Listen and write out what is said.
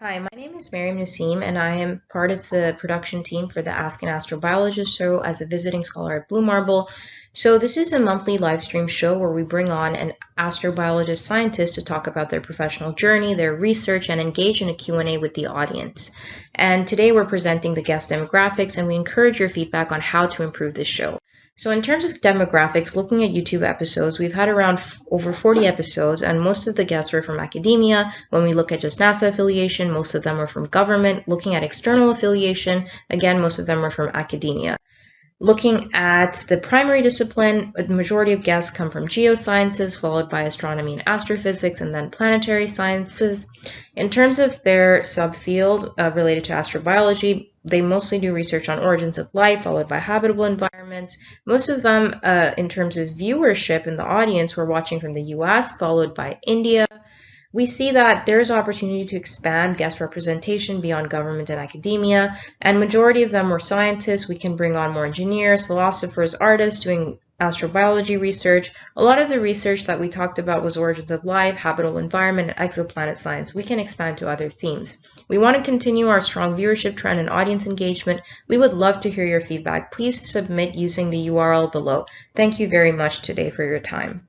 Hi, my name is Mariam Naseem, and I am part of the production team for the Ask an Astrobiologist show as a visiting scholar at Blue Marble. So this is a monthly live stream show where we bring on an astrobiologist scientist to talk about their professional journey, their research, and engage in a Q&A with the audience. And today we're presenting the guest demographics, and we encourage your feedback on how to improve this show. So in terms of demographics, looking at YouTube episodes, we've had around over 40 episodes, and most of the guests were from academia. When we look at just NASA affiliation, most of them are from government. Looking at external affiliation, again, most of them are from academia. Looking at the primary discipline, the majority of guests come from geosciences, followed by astronomy and astrophysics, and then planetary sciences. In terms of their subfield related to astrobiology, they mostly do research on origins of life, followed by habitable environments. Most of them, in terms of viewership in the audience, were watching from the US, followed by India. We see that there's opportunity to expand guest representation beyond government and academia, and majority of them were scientists. We can bring on more engineers, philosophers, artists doing astrobiology research. A lot of the research that we talked about was origins of life, habitable environment, and exoplanet science. We can expand to other themes. We want to continue our strong viewership trend and audience engagement. We would love to hear your feedback. Please submit using the URL below. Thank you very much today for your time.